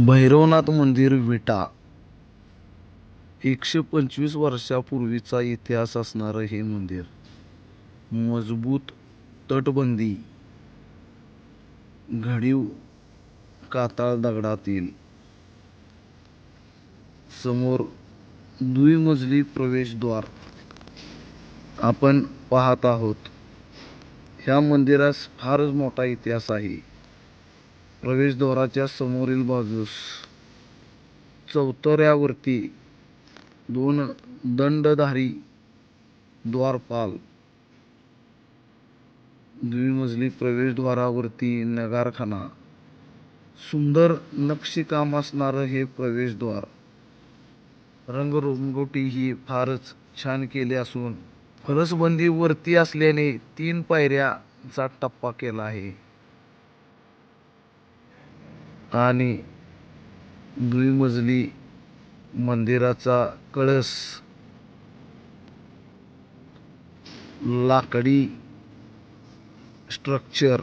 भैरवनाथ मंदिर विटा 125 वर्षापूर्वीचा इतिहास असणारं हे मंदिर, मजबूत तटबंदी, घडीव कातळ दगडातील, समोर द्विमजली प्रवेशद्वार आपण पाहत आहोत. ह्या मंदिरास फारच मोठा इतिहास आहे. प्रवेशद्वाराच्या समोरील बाजूस चौतऱ्यावरती 2 दंडधारी द्वारपाल, द्विमजली प्रवेशद्वारावरती नगारखाना, सुंदर नक्षीकाम असणारं हे प्रवेशद्वार, रंगरंगोटी ही फारच छान केली असून फरसबंदी वरती असल्याने 3 पायऱ्याचा टप्पा केला आहे आणि द्विमजली मंदिराचा कळस लाकडी स्ट्रक्चर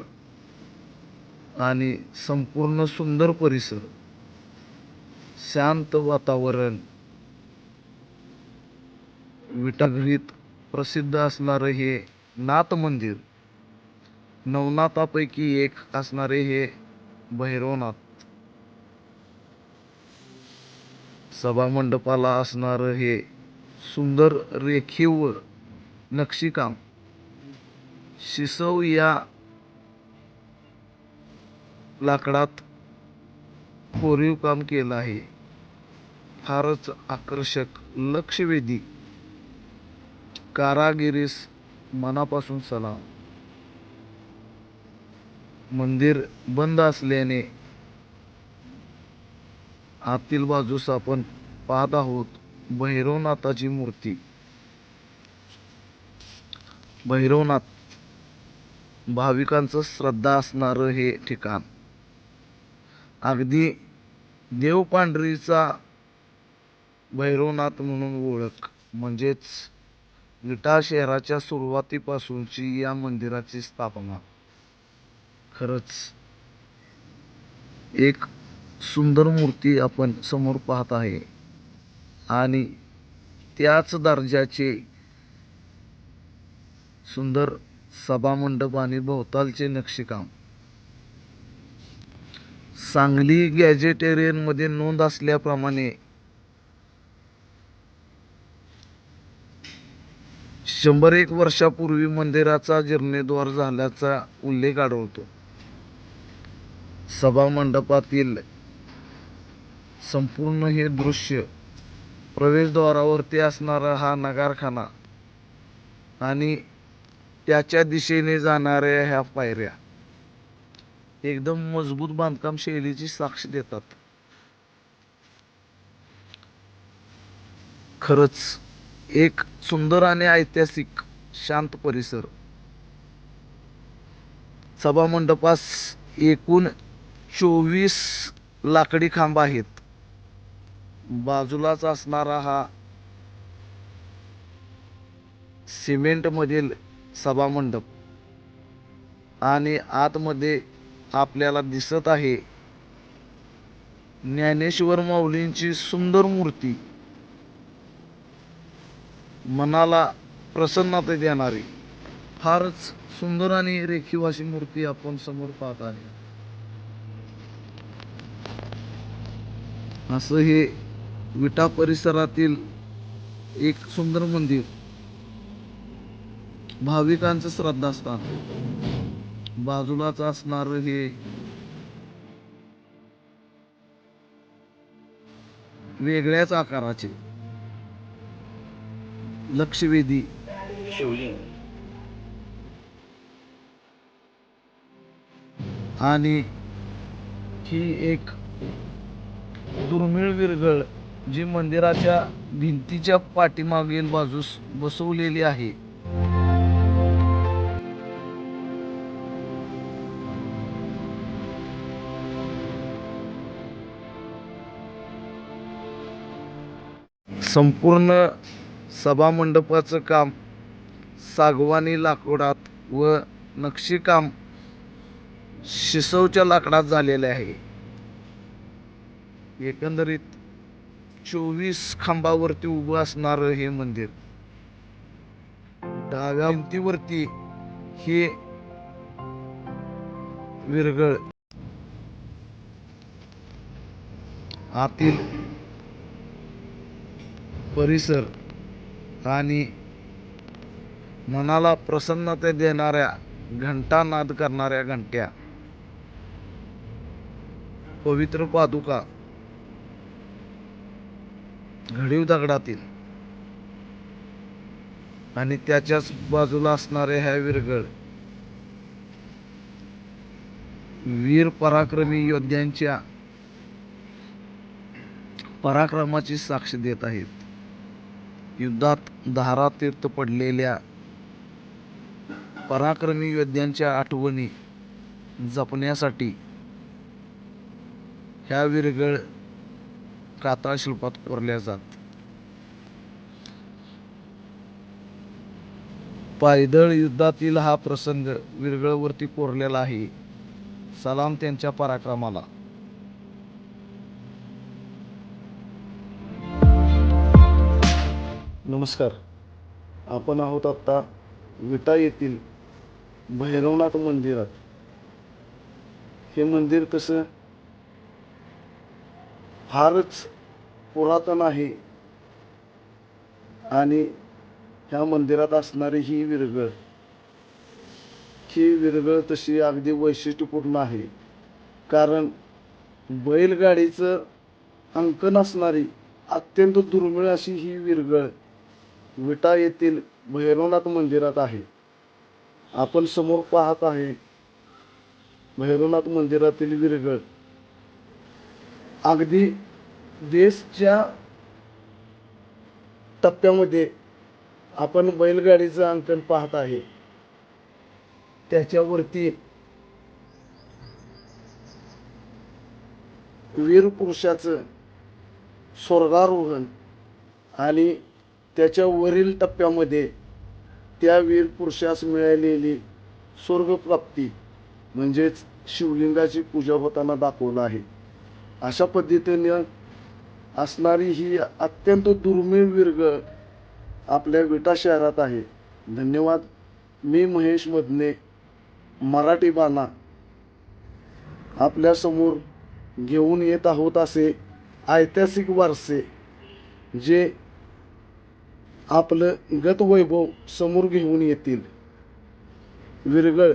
आणि संपूर्ण सुंदर परिसर, शांत वातावरण, विटागृहीत प्रसिद्ध असणारं हे नाथ मंदिर, नवनाथापैकी एक असणारे हे भैरवनाथ, सभामंडपाला असणारं हे सुंदर रेखीव नक्षीकाम, शिसव या लाकडात कोरीव काम केलं आहे. फारच आकर्षक, लक्षवेधी कारागिरीस मनापासून सलाम. मंदिर बंद असल्याने आतील बाजूस आपण पाहत आहोत भैरवनाथाची मूर्ती. भैरवनाथ भाविकांचं श्रद्धा असणारं हे ठिकाण, अगदी देवपांढरीचा भैरवनाथ म्हणून ओळख. म्हणजेच विटा शहराच्या सुरुवातीपासूनची या मंदिराची स्थापना. खरंच एक सुंदर मूर्ती आपण समोर पाहत आहे आणि त्याच दर्जाचे सुंदर सभामंडप आणि भोवतालचे नक्षीकाम. सांगली गॅझेटेरियनमध्ये नोंद असल्याप्रमाणे 101 वर्षापूर्वी मंदिराचा जीर्णोद्धार झाल्याचा उल्लेख आढळतो. सभामंडपातील संपूर्ण हे दृश्य, प्रवेशद्वारावरती असणारा हा नगारखाना आणि त्याच्या दिशेने जाणाऱ्या ह्या पायऱ्या एकदम मजबूत बांधकाम शैलीची साक्ष देतात. खरंच एक सुंदर आणि ऐतिहासिक शांत परिसर. सभामंडपास एकूण 24 लाकडी खांब आहेत. बाजूलाच असणारा हा सिमेंटमधील सभामंडप आणि आतमध्ये आपल्याला दिसत आहे ज्ञानेश्वर माऊलींची सुंदर मूर्ती, मनाला प्रसन्नता देणारी फारच सुंदर आणि रेखीव अशी मूर्ती आपण समोर पाहत आहे. असं हे विटा परिसरातील एक सुंदर मंदिर, भाविकांचं श्रद्धास्थान. बाजूलाच असणार हे वेगळ्याच आकाराचे लक्षवेधी शिवलिंग आणि ही एक दुर्मिळ विरगळ जी मंदिराच्या भिंतीच्या पाठीमागील बाजूस बसवलेली आहे. संपूर्ण सभामंडपाचं काम सागवानी लाकडात व नक्षीकाम शिसवच्या लाकडात झालेले आहे. एकंदरीत 24 खांबावरती उभं असणारं हे मंदिर. डाव्या भिंतीवरती हे विरगळ, आतील परिसर आणि मनाला प्रसन्नता देणाऱ्या घंटानाद करणाऱ्या घंट्या, पवित्र पादुका, घडीव दगडातील आणि त्याच्याच बाजूला असणाऱ्या ह्या विरगळ वीर पराक्रमी योद्ध्यांच्या पराक्रमाची साक्ष देत आहेत. युद्धात धारातीर्थ पडलेल्या पराक्रमी योद्ध्यांच्या आठवणी जपण्यासाठी ह्या विरगळ कातळ शिल्पात कोरल्या जात. पायदळ युद्धातील हा प्रसंग विरगळवरती कोरलेला आहे. सलाम त्यांच्या पराक्रमाला. नमस्कार. आपण आहोत आता विटा येथील भैरवनाथ मंदिरात. हे मंदिर कसं फारच पुरातन आहे आणि ह्या मंदिरात असणारी ही विरगळ तशी अगदी वैशिष्ट्यपूर्ण आहे. कारण बैलगाडीचं अंकन असणारी अत्यंत दुर्मिळ अशी ही विरगळ विटा येथील भैरवनाथ मंदिरात आहे. आपण समोर पाहत आहे भैरवनाथ मंदिरातील विरगळ. अगदी बेसच्या टप्प्यामध्ये आपण बैलगाडीचं अंकन पाहत आहे. त्याच्यावरती वीर पुरुषाचं स्वर्गारोहण आणि त्याच्या वरील टप्प्यामध्ये त्या वीर पुरुषास मिळालेली स्वर्गप्राप्ती म्हणजेच शिवलिंगाची पूजा होताना दाखवलं आहे. अशा पद्धतीने असणारी ही अत्यंत दुर्मिळ विरगळ आपल्या विटा शहरात आहे. धन्यवाद. मी महेश मदने, मराठी बाणा, आपल्यासमोर घेऊन येत आहोत असे ऐतिहासिक वारसे जे आपलं गतवैभव समोर घेऊन येतील. विरगळ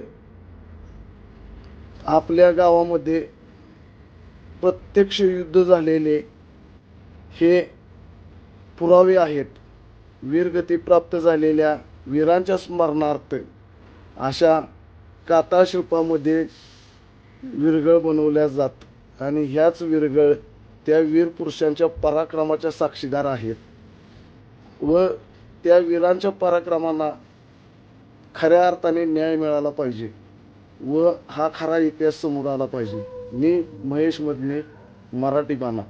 आपल्या गावामध्ये प्रत्यक्ष युद्ध झालेले हे पुरावे आहेत. वीरगती प्राप्त झालेल्या वीरांच्या स्मरणार्थ अशा कातळ शिल्पामध्ये विरगळ बनवल्या जात आणि ह्याच विरगळ त्या वीर पुरुषांच्या पराक्रमाच्या साक्षीदार आहेत व त्या वीरांच्या पराक्रमांना खऱ्या अर्थाने न्याय मिळाला पाहिजे व हा खरा इतिहास समोर आला पाहिजे. मी महेश मदने, मराठी बाणा.